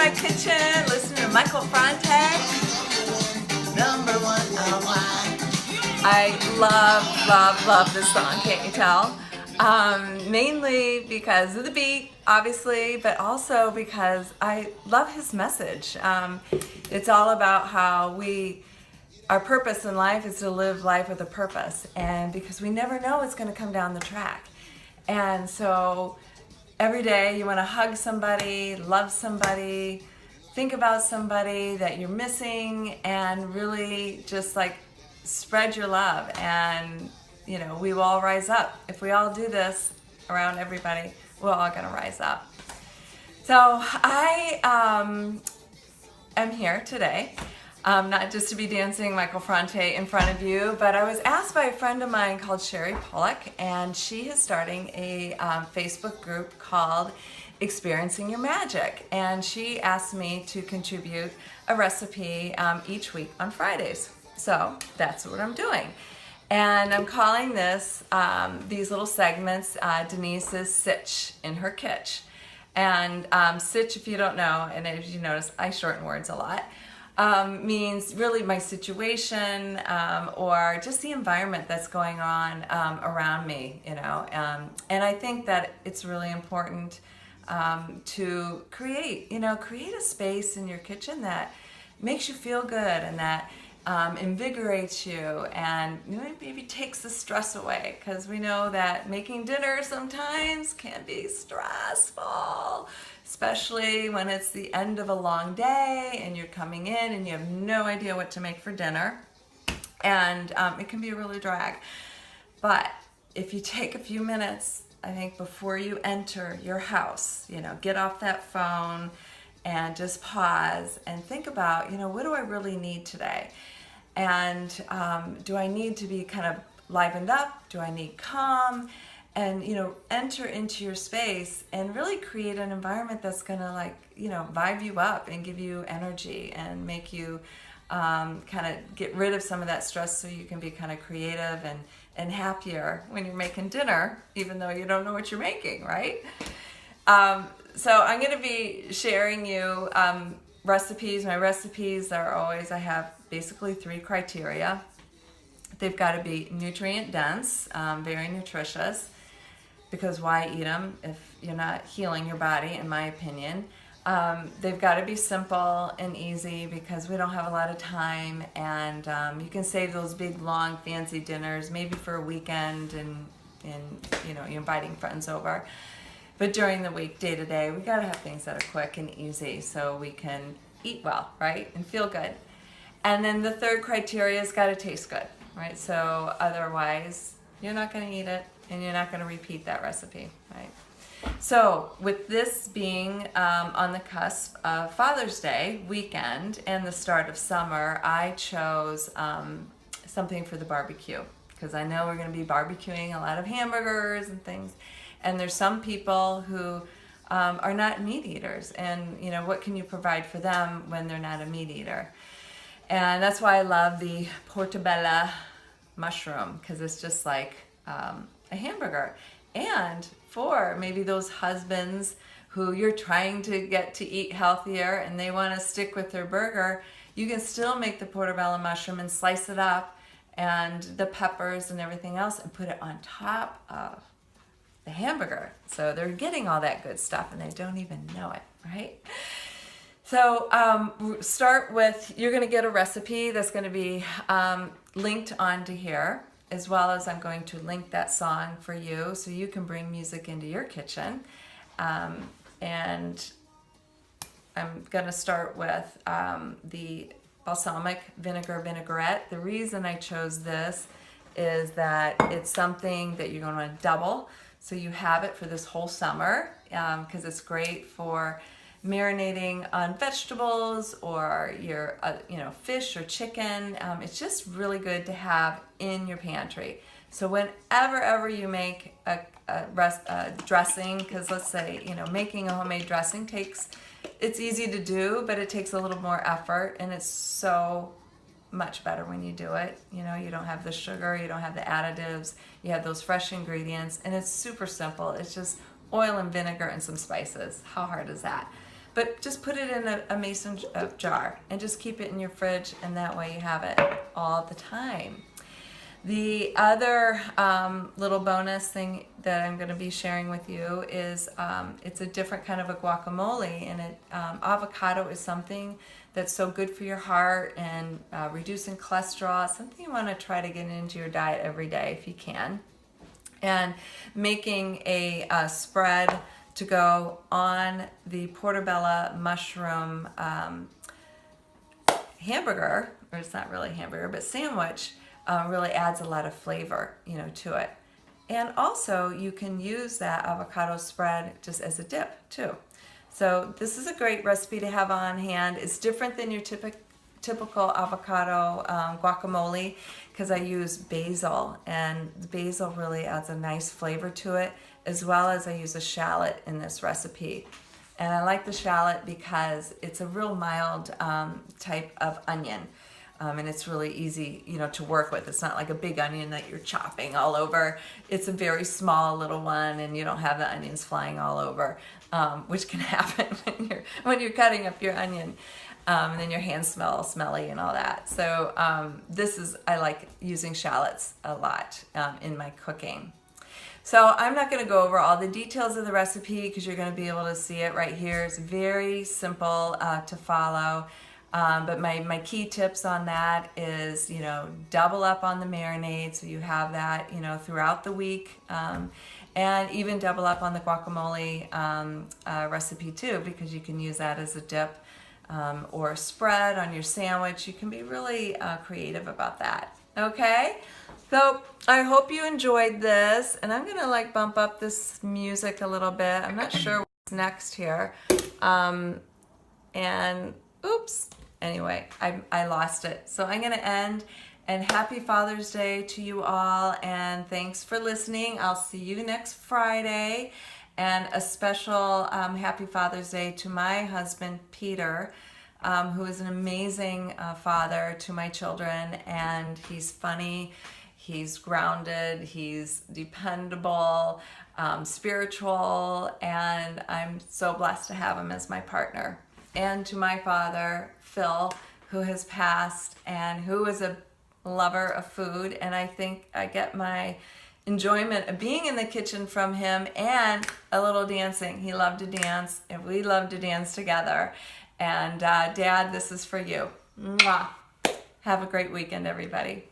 my kitchen, listening to Michael Franti. Number one online. I love this song, can't you tell? Mainly because of the beat, obviously, but also because I love his message. It's all about how our purpose in life is to live life with a purpose, and because we never know what's going to come down the track. And so every day you want to hug somebody, love somebody, think about somebody that you're missing, and really just like spread your love. And you know, we will all rise up. If we all do this around everybody, we're all going to rise up. So I am here today, not just to be dancing Michael Franti in front of you, but I was asked by a friend of mine called Sherry Pollock, and she is starting a Facebook group called Experiencing Your Magic. And she asked me to contribute a recipe each week on Fridays. So that's what I'm doing. And I'm calling these little segments, Denise's Sitch in her Kitch. And Sitch, if you don't know, and as you notice, I shorten words a lot, means really my situation or just the environment that's going on around me, you know. And I think that it's really important to create a space in your kitchen that makes you feel good and that invigorates you, and maybe takes the stress away, because we know that making dinner sometimes can be stressful, especially when it's the end of a long day and you're coming in and you have no idea what to make for dinner, and it can be a really drag. But if you take a few minutes, I think, before you enter your house, get off that phone and just pause and think about, what do I really need today? And do I need to be kind of livened up? Do I need calm? And, enter into your space and really create an environment that's going to vibe you up and give you energy and make you kind of get rid of some of that stress, so you can be kind of creative and happier when you're making dinner, even though you don't know what you're making, right? So I'm going to be sharing you recipes. My recipes are always, I have basically 3 criteria. They've got to be nutrient dense, very nutritious, because why eat them if you're not healing your body, in my opinion. They've got to be simple and easy, because we don't have a lot of time, and you can save those big, long, fancy dinners maybe for a weekend, and you're inviting friends over. But during the week, day to day, we got to have things that are quick and easy so we can eat well, right, and feel good. And then the 3rd criteria has got to taste good, right? So otherwise, you're not going to eat it, and you're not going to repeat that recipe, right? So with this being on the cusp of Father's Day weekend and the start of summer, I chose something for the barbecue, because I know we're going to be barbecuing a lot of hamburgers and things. And there's some people who are not meat eaters, and what can you provide for them when they're not a meat eater? And that's why I love the Portobello Mushroom, because it's just like a hamburger. And for maybe those husbands who you're trying to get to eat healthier and they want to stick with their burger, you can still make the Portobello Mushroom and slice it up, and the peppers and everything else, and put it on top of the hamburger. So they're getting all that good stuff and they don't even know it, right? So start with, you're going to get a recipe that's going to be linked onto here, as well as I'm going to link that song for you so you can bring music into your kitchen. And I'm going to start with the Balsamic Vinaigrette. The reason I chose this is that it's something that you're going to double, so you have it for this whole summer, because it's great for marinating on vegetables or your fish or chicken. It's just really good to have in your pantry. So whenever you make a dressing, because let's say making a homemade dressing it's easy to do, but it takes a little more effort, and it's so much better when you do it. You don't have the sugar, you don't have the additives, you have those fresh ingredients, and it's super simple. It's just oil and vinegar and some spices. How hard is that? but just put it in a mason jar and just keep it in your fridge, and that way you have it all the time. The other little bonus thing that I'm going to be sharing with you is it's a different kind of a guacamole, and avocado is something that's so good for your heart and reducing cholesterol. It's something you want to try to get into your diet every day if you can. And making a spread to go on the Portobello Mushroom hamburger, or it's not really hamburger, but sandwich, really adds a lot of flavor, to it. And also you can use that avocado spread just as a dip too. So this is a great recipe to have on hand. It's different than your typical avocado guacamole because I use basil, and basil really adds a nice flavor to it, as well as I use a shallot in this recipe. And I like the shallot because it's a real mild type of onion. And it's really easy, to work with. It's not like a big onion that you're chopping all over. It's a very small little one, and you don't have the onions flying all over, which can happen when you're cutting up your onion. And then your hands smell smelly and all that. So I like using shallots a lot in my cooking. So I'm not going to go over all the details of the recipe because you're going to be able to see it right here. It's very simple to follow. But my key tips on that is, double up on the marinade so you have that, throughout the week. And even double up on the guacamole recipe too, because you can use that as a dip or a spread on your sandwich. You can be really creative about that. Okay? So I hope you enjoyed this, and I'm going to bump up this music a little bit. I'm not sure what's next here. And oops. Anyway, I lost it. So I'm going to end, and happy Father's Day to you all, and thanks for listening. I'll see you next Friday, and a special happy Father's Day to my husband, Peter, who is an amazing father to my children, and he's funny, he's grounded, he's dependable, spiritual, and I'm so blessed to have him as my partner. And to my father, Phil, who has passed and who is a lover of food, and I think I get my enjoyment of being in the kitchen from him, and a little dancing. He loved to dance, and we loved to dance together. And Dad, this is for you. Mwah. Have a great weekend, everybody.